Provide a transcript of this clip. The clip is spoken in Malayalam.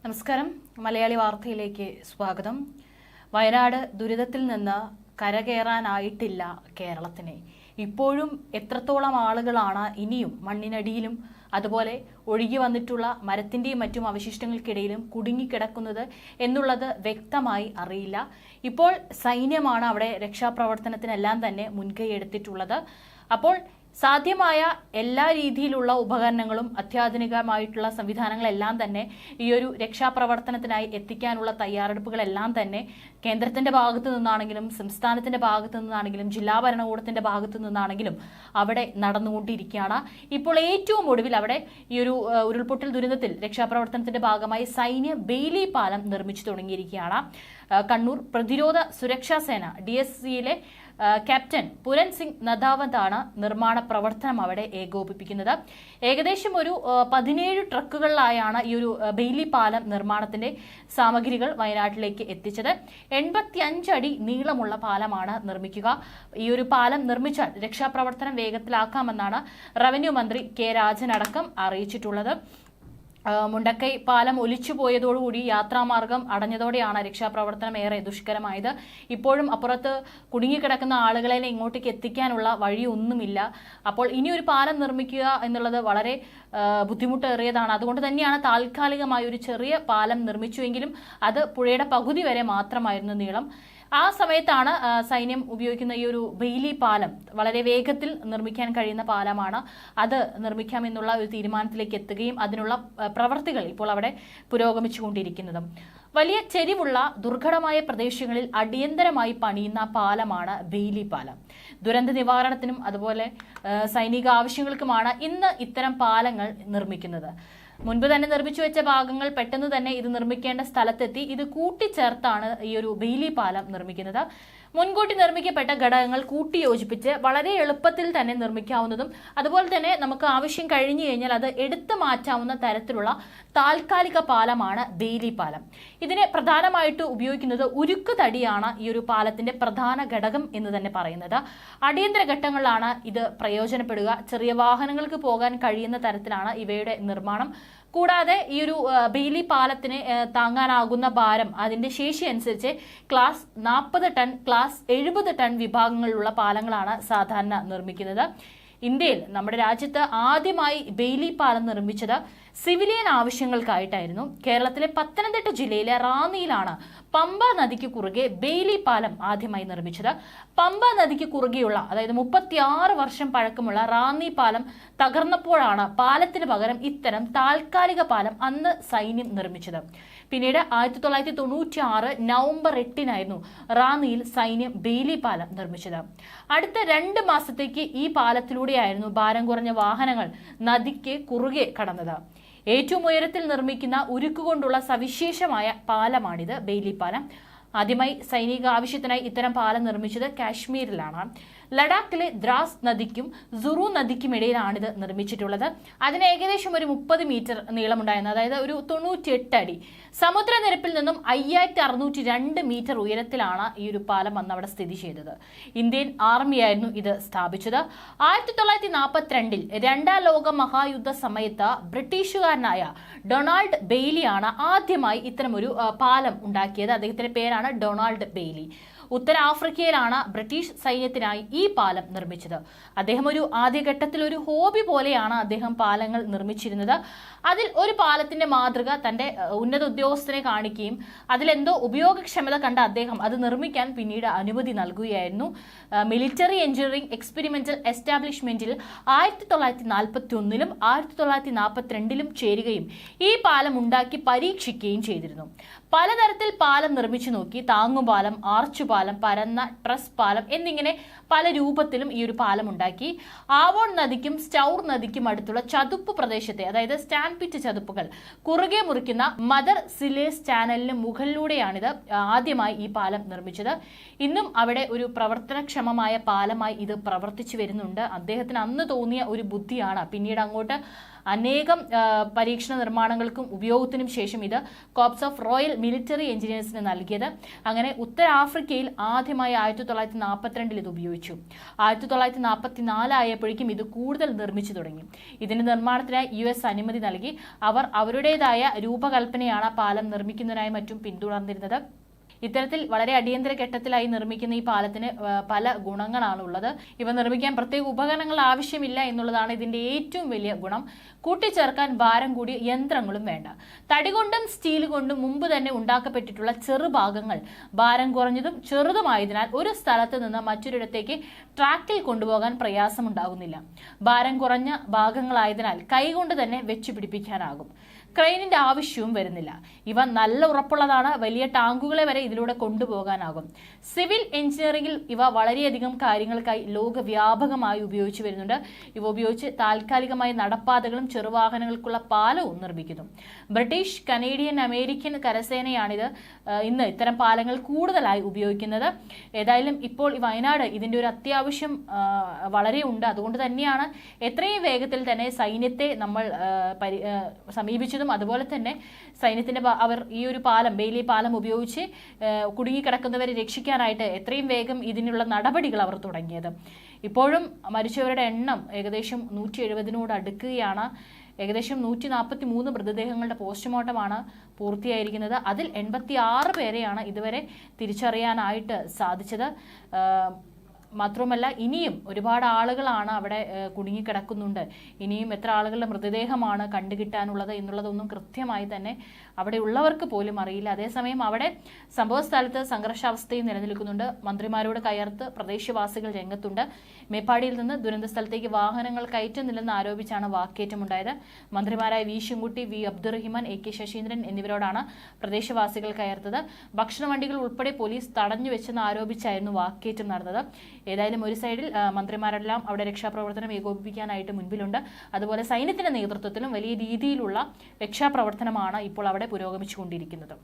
നമസ്കാരം. മലയാളി വാർത്തയിലേക്ക് സ്വാഗതം. വയനാട് ദുരിതത്തിൽ നിന്ന് കരകയറാനായിട്ടില്ല കേരളത്തിന്. ഇപ്പോഴും എത്രത്തോളം ആളുകളാണ് ഇനിയും മണ്ണിനടിയിലും അതുപോലെ ഒഴുകി വന്നിട്ടുള്ള മരത്തിൻ്റെയും മറ്റും അവശിഷ്ടങ്ങൾക്കിടയിലും കുടുങ്ങിക്കിടക്കുന്നത് എന്നുള്ളത് വ്യക്തമായി അറിയില്ല. ഇപ്പോൾ സൈന്യമാണ് അവിടെ രക്ഷാപ്രവർത്തനത്തിനെല്ലാം തന്നെ മുൻകൈ എടുത്തിട്ടുള്ളത്. അപ്പോൾ സാധ്യമായ എല്ലാ രീതിയിലുള്ള ഉപകരണങ്ങളും അത്യാധുനികമായിട്ടുള്ള സംവിധാനങ്ങളെല്ലാം തന്നെ ഈ ഒരു രക്ഷാപ്രവർത്തനത്തിനായി എത്തിക്കാനുള്ള തയ്യാറെടുപ്പുകളെല്ലാം തന്നെ കേന്ദ്രത്തിന്റെ ഭാഗത്തു നിന്നാണെങ്കിലും സംസ്ഥാനത്തിന്റെ ഭാഗത്തു നിന്നാണെങ്കിലും ജില്ലാ ഭരണകൂടത്തിന്റെ ഭാഗത്തു നിന്നാണെങ്കിലും അവിടെ നടന്നുകൊണ്ടിരിക്കുകയാണ്. ഇപ്പോൾ ഏറ്റവും ഒടുവിൽ അവിടെ ഈ ഒരു ഉരുൾപൊട്ടൽ ദുരന്തത്തിൽ രക്ഷാപ്രവർത്തനത്തിന്റെ ഭാഗമായി സൈന്യ ബെയിലി പാലം നിർമ്മിച്ചു തുടങ്ങിയിരിക്കുകയാണ്. കണ്ണൂർ പ്രതിരോധ സുരക്ഷാ സേന DSCയിലെ ക്യാപ്റ്റൻ പുരൻ സിംഗ് നദാവന്താണ് നിർമ്മാണ പ്രവർത്തനം അവിടെ ഏകോപിപ്പിക്കുന്നത്. ഏകദേശം ഒരു 17 ട്രക്കുകളിലായാണ് ഈ ഒരു ബെയിലി പാലം നിർമ്മാണത്തിന്റെ സാമഗ്രികൾ വയനാട്ടിലേക്ക് എത്തിച്ചത്. 85 അടി നീളമുള്ള പാലമാണ് നിർമ്മിക്കുക. ഈ ഒരു പാലം നിർമ്മിച്ചാൽ രക്ഷാപ്രവർത്തനം വേഗത്തിലാക്കാമെന്നാണ് റവന്യൂ മന്ത്രി കെ രാജൻ അടക്കം അറിയിച്ചിട്ടുള്ളത്. മുണ്ടക്കൈ പാലം ഒലിച്ചുപോയതോടുകൂടി യാത്രാമാർഗം അടഞ്ഞതോടെയാണ് രക്ഷാപ്രവർത്തനം ഏറെ ദുഷ്കരമായത്. ഇപ്പോഴും അപ്പുറത്ത് കുടുങ്ങിക്കിടക്കുന്ന ആളുകളെ ഇങ്ങോട്ടേക്ക് എത്തിക്കാനുള്ള വഴിയൊന്നുമില്ല. അപ്പോൾ ഇനിയൊരു പാലം നിർമ്മിക്കുക എന്നുള്ളത് വളരെ ബുദ്ധിമുട്ടേറിയതാണ്. അതുകൊണ്ട് തന്നെയാണ് താൽക്കാലികമായ ഒരു ചെറിയ പാലം നിർമ്മിച്ചുവെങ്കിലും അത് പുഴയുടെ പകുതി വരെ മാത്രമായിരുന്നു നീളം. ആ സമയത്താണ് സൈന്യം ഉപയോഗിക്കുന്ന ഈ ഒരു ബെയിലി പാലം വളരെ വേഗത്തിൽ നിർമ്മിക്കാൻ കഴിയുന്ന പാലമാണ്. അത് നിർമ്മിക്കാമെന്നുള്ള ഒരു തീരുമാനത്തിലേക്ക് എത്തുകയും അതിനുള്ള പ്രവർത്തികൾ ഇപ്പോൾ അവിടെ പുരോഗമിച്ചുകൊണ്ടിരിക്കുന്നതും. വലിയ ചെരിവുള്ള ദുർഘടമായ പ്രദേശങ്ങളിൽ അടിയന്തരമായി പണിയുന്ന പാലമാണ് ബെയിലി പാലം. ദുരന്ത നിവാരണത്തിനും അതുപോലെ സൈനിക ആവശ്യങ്ങൾക്കുമാണ് ഇന്ന് ഇത്തരം പാലങ്ങൾ നിർമ്മിക്കുന്നത്. മുൻപ് തന്നെ നിർമ്മിച്ചു വെച്ച ഭാഗങ്ങൾ പെട്ടെന്ന് തന്നെ ഇത് നിർമ്മിക്കേണ്ട സ്ഥലത്തെത്തി ഇത് കൂട്ടിച്ചേർത്താണ് ഈ ഒരു ബെയിലി പാലം നിർമ്മിക്കുന്നത്. മുൻകൂട്ടി നിർമ്മിക്കപ്പെട്ട ഘടകങ്ങൾ കൂട്ടിയോജിപ്പിച്ച് വളരെ എളുപ്പത്തിൽ തന്നെ നിർമ്മിക്കാവുന്നതും അതുപോലെ തന്നെ നമുക്ക് ആവശ്യം കഴിഞ്ഞു കഴിഞ്ഞാൽ അത് എടുത്തു മാറ്റാവുന്ന തരത്തിലുള്ള താൽക്കാലിക പാലമാണ് ബെയിലി പാലം. ഇതിനെ പ്രധാനമായിട്ട് ഉപയോഗിക്കുന്നത് ഉരുക്ക് തടിയാണ് ഈ ഒരു പാലത്തിന്റെ പ്രധാന ഘടകം എന്ന് തന്നെ പറയുന്നത്. അടിയന്തര ഘട്ടങ്ങളിലാണ് ഇത് പ്രയോജനപ്പെടുക. ചെറിയ വാഹനങ്ങൾക്ക് പോകാൻ കഴിയുന്ന തരത്തിലാണ് ഇവയുടെ നിർമ്മാണം. കൂടാതെ ഈ ഒരു ബെയിലി പാലത്തിന് താങ്ങാനാകുന്ന ഭാരം അതിന്റെ ശേഷി അനുസരിച്ച് ക്ലാസ് 40 ടൺ, ക്ലാസ് 70 ടൺ വിഭാഗങ്ങളിലുള്ള പാലങ്ങളാണ് സാധാരണ നിർമ്മിക്കുന്നത്. ഇന്ത്യയിൽ നമ്മുടെ രാജ്യത്ത് ആദ്യമായി ബെയിലി പാലം നിർമ്മിച്ചത് സിവിലിയൻ ആവശ്യങ്ങൾക്കായിട്ടായിരുന്നു. കേരളത്തിലെ പത്തനംതിട്ട ജില്ലയിലെ റാന്നിയിലാണ് പമ്പ നദിക്ക് കുറുകെ ബെയിലി പാലം ആദ്യമായി നിർമ്മിച്ചത്. പമ്പ നദിക്ക് കുറുകെയുള്ള അതായത് 36 വർഷം പഴക്കമുള്ള റാന്നി പാലം തകർന്നപ്പോഴാണ് പാലത്തിന് പകരം ഇത്തരം താൽക്കാലിക പാലം അന്ന് സൈന്യം നിർമ്മിച്ചത്. പിന്നീട് 1996 നവംബർ 8 റാന്നിയിൽ സൈന്യം ബെയിലി പാലം നിർമ്മിച്ചത്. അടുത്ത 2 മാസത്തേക്ക് ഈ പാലത്തിലൂടെയായിരുന്നു ഭാരം കുറഞ്ഞ വാഹനങ്ങൾ നദിക്ക് കുറുകെ കടന്നത്. ഏറ്റവും ഉയരത്തിൽ നിർമ്മിക്കുന്ന ഉരുക്കുകൊണ്ടുള്ള സവിശേഷമായ പാലമാണിത് ബെയിലി പാലം. ആദ്യമായി സൈനിക ആവശ്യത്തിനായി ഇത്തരം പാലം നിർമ്മിച്ചത് കാശ്മീരിലാണ്. ലഡാക്കിലെ ദ്രാസ് നദിക്കും സുറു നദിക്കുമിടയിലാണിത് നിർമ്മിച്ചിട്ടുള്ളത്. അതിന് ഏകദേശം ഒരു 30 മീറ്റർ നീളമുണ്ടായിരുന്നു, അതായത് ഒരു 98 അടി. സമുദ്രനിരപ്പിൽ നിന്നും 5602 മീറ്റർ ഉയരത്തിലാണ് ഈ ഒരു പാലം അന്ന് അവിടെ സ്ഥിതി ചെയ്തത്. ഇന്ത്യൻ ആർമിയായിരുന്നു ഇത് സ്ഥാപിച്ചത്. 1942 രണ്ടാം ലോക മഹായുദ്ധ സമയത്ത് ബ്രിട്ടീഷുകാരനായ ഡൊണാൾഡ് ബെയ്ലിയാണ് ആദ്യമായി ഇത്തരമൊരു പാലം ഉണ്ടാക്കിയത്. അദ്ദേഹത്തിന്റെ പേരാണ് ഡൊണാൾഡ് ബെയ്ലി. ഉത്തരാഫ്രിക്കയിലാണ് ബ്രിട്ടീഷ് സൈന്യത്തിനായി ഈ പാലം നിർമ്മിച്ചത്. അദ്ദേഹം ഒരു ആദ്യഘട്ടത്തിൽ ഒരു ഹോബി പോലെയാണ് അദ്ദേഹം പാലങ്ങൾ നിർമ്മിച്ചിരുന്നത്. അതിൽ ഒരു പാലത്തിന്റെ മാതൃക തന്റെ ഉന്നത ഉദ്യോഗസ്ഥനെ കാണിക്കുകയും അതിലെന്തോ ഉപയോഗക്ഷമത കണ്ട അദ്ദേഹം അത് നിർമ്മിക്കാൻ പിന്നീട് അനുമതി നൽകുകയായിരുന്നു. മിലിറ്ററി എഞ്ചിനീയറിംഗ് എക്സ്പെരിമെന്റൽ എസ്റ്റാബ്ലിഷ്മെന്റിൽ 1941 1942 ചേരുകയും ഈ പാലം ഉണ്ടാക്കി പരീക്ഷിക്കുകയും ചെയ്തിരുന്നു. പലതരത്തിൽ പാലം നിർമ്മിച്ചു നോക്കി. താങ്ങുപാലം, ആർച്ചുപാലം, പരന്ന ട്രസ് പാലം എന്നിങ്ങനെ പല രൂപത്തിലും ഈ ഒരു പാലം ഉണ്ടാക്കി. ആവോൺ നദിക്കും സ്റ്റൗർ നദിക്കും അടുത്തുള്ള ചതുപ്പ് പ്രദേശത്തെ, അതായത് സ്റ്റാൻപിറ്റ് ചതുപ്പുകൾ കുറുകെ മുറിക്കുന്ന മദർ സിലേസ് ചാനലിന് മുകളിലൂടെയാണിത് ആദ്യമായി ഈ പാലം നിർമ്മിച്ചത്. ഇന്നും അവിടെ ഒരു പ്രവർത്തനക്ഷമമായ പാലമായി ഇത് പ്രവർത്തിച്ചു വരുന്നുണ്ട്. അദ്ദേഹത്തിന് അന്ന് തോന്നിയ ഒരു ബുദ്ധിയാണ് പിന്നീട് അങ്ങോട്ട് അനേകം പരീക്ഷണ നിർമ്മാണങ്ങൾക്കും ഉപയോഗത്തിനും ശേഷം ഇത് കോർപ്സ് ഓഫ് റോയൽ മിലിറ്ററി എഞ്ചിനീയേഴ്സിന് നൽകിയത്. അങ്ങനെ ഉത്തരാഫ്രിക്കയിൽ ആദ്യമായി 1942 ഇത് ഉപയോഗിച്ചു. 1944 ആയപ്പോഴേക്കും ഇത് കൂടുതൽ നിർമ്മിച്ചു തുടങ്ങി. ഇതിന്റെ നിർമ്മാണത്തിനായി US അനുമതി നൽകി. അവർ അവരുടേതായ രൂപകൽപ്പനയാണ് പാലം നിർമ്മിക്കുന്നതിനായി മറ്റും പിന്തുടർന്നിരുന്നത്. ഇത്തരത്തിൽ വളരെ അടിയന്തര ഘട്ടത്തിലായി നിർമ്മിക്കുന്ന ഈ പാലത്തിന് പല ഗുണങ്ങളാണ് ഉള്ളത്. ഇവ നിർമ്മിക്കാൻ പ്രത്യേക ഉപകരണങ്ങൾ ആവശ്യമില്ല എന്നുള്ളതാണ് ഇതിന്റെ ഏറ്റവും വലിയ ഗുണം. കൂട്ടിച്ചേർക്കാൻ ഭാരം കൂടിയ യന്ത്രങ്ങളും വേണ്ട. തടി കൊണ്ടും സ്റ്റീൽ കൊണ്ടും മുമ്പ് തന്നെ ഉണ്ടാക്കപ്പെട്ടിട്ടുള്ള ചെറുഭാഗങ്ങൾ ഭാരം കുറഞ്ഞതും ചെറുതുമായതിനാൽ ഒരു സ്ഥലത്ത് നിന്ന് മറ്റൊരിടത്തേക്ക് ട്രാക്കിൽ കൊണ്ടുപോകാൻ പ്രയാസമുണ്ടാകുന്നില്ല. ഭാരം കുറഞ്ഞ ഭാഗങ്ങളായതിനാൽ കൈകൊണ്ട് തന്നെ വെച്ചു പിടിപ്പിക്കാനാകും. ക്രെയിനിന്റെ ആവശ്യവും വരുന്നില്ല. ഇവ നല്ല ഉറപ്പുള്ളതാണ്. വലിയ ടാങ്കുകളെ വരെ ഇതിലൂടെ കൊണ്ടുപോകാനാകും. സിവിൽ എഞ്ചിനീയറിംഗിൽ ഇവ വളരെയധികം കാര്യങ്ങൾക്കായി ലോകവ്യാപകമായി ഉപയോഗിച്ചു വരുന്നുണ്ട്. ഇവ ഉപയോഗിച്ച് താൽക്കാലികമായി നടപ്പാതകളും ചെറുവാഹനങ്ങൾക്കുള്ള പാലവും നിർമ്മിക്കുന്നു. ബ്രിട്ടീഷ്, കനേഡിയൻ, അമേരിക്കൻ കരസേനയാണിത് ഇന്ന് ഇത്തരം പാലങ്ങൾ കൂടുതലായി ഉപയോഗിക്കുന്നത്. ഏതായാലും ഇപ്പോൾ ഈ വയനാട് ഇതിന്റെ ഒരു അത്യാവശ്യം വളരെ ഉണ്ട്. അതുകൊണ്ട് തന്നെയാണ് എത്രയും വേഗത്തിൽ തന്നെ സൈന്യത്തെ നമ്മൾ സമീപിച്ചത്. അതുപോലെ തന്നെ സൈന്യത്തിന്റെ അവർ ഈ ഒരു പാലം, ബെയിലി പാലം ഉപയോഗിച്ച് കുടുങ്ങിക്കിടക്കുന്നവരെ രക്ഷിക്കാനായിട്ട് എത്രയും വേഗം ഇതിനുള്ള നടപടികൾ അവർ തുടങ്ങിയത്. ഇപ്പോഴും മരിച്ചവരുടെ എണ്ണം ഏകദേശം 170 അടുക്കുകയാണ്. ഏകദേശം 143 മൃതദേഹങ്ങളുടെ പോസ്റ്റ്മോർട്ടമാണ് പൂർത്തിയായിരിക്കുന്നത്. അതിൽ 86 പേരെയാണ് ഇതുവരെ തിരിച്ചറിയാനായിട്ട് സാധിച്ചത്. മാത്രമല്ല ഇനിയും ഒരുപാട് ആളുകളാണ് അവിടെ കുടുങ്ങിക്കിടക്കുന്നുണ്ട്. ഇനിയും എത്ര ആളുകളുടെ മൃതദേഹമാണ് കണ്ടുകിട്ടാനുള്ളത് എന്നുള്ളതൊന്നും കൃത്യമായി തന്നെ അവിടെ ഉള്ളവർക്ക് പോലും അറിയില്ല. അതേസമയം അവിടെ സംഭവ സ്ഥലത്ത് സംഘർഷാവസ്ഥയും നിലനിൽക്കുന്നുണ്ട്. മന്ത്രിമാരോട് കയർത്ത് പ്രദേശവാസികൾ രംഗത്തുണ്ട്. മേപ്പാടിയിൽ നിന്ന് ദുരന്ത സ്ഥലത്തേക്ക് വാഹനങ്ങൾ കയറ്റുന്നില്ലെന്ന് ആരോപിച്ചാണ് വാക്കേറ്റമുണ്ടായത്. മന്ത്രിമാരായ V Sivankutty, V Abdurahiman, AK Saseendran എന്നിവരോടാണ് പ്രദേശവാസികൾ കയർത്തത്. ഭക്ഷണവണ്ടികൾ ഉൾപ്പെടെ പോലീസ് തടഞ്ഞു വെച്ചെന്ന് ആരോപിച്ചായിരുന്നു വാക്കേറ്റം നടന്നത്. ഏതായാലും ഒരു സൈഡിൽ മന്ത്രിമാരെല്ലാം അവിടെ രക്ഷാപ്രവർത്തനം ഏകോപിപ്പിക്കാനായിട്ട് മുൻപിലുണ്ട്. അതുപോലെ സൈന്യത്തിന്റെ നേതൃത്വത്തിലും വലിയ രീതിയിലുള്ള രക്ഷാപ്രവർത്തനമാണ് ഇപ്പോൾ അവിടെ പുരോഗമിച്ചുകൊണ്ടിരിക്കുന്നത്.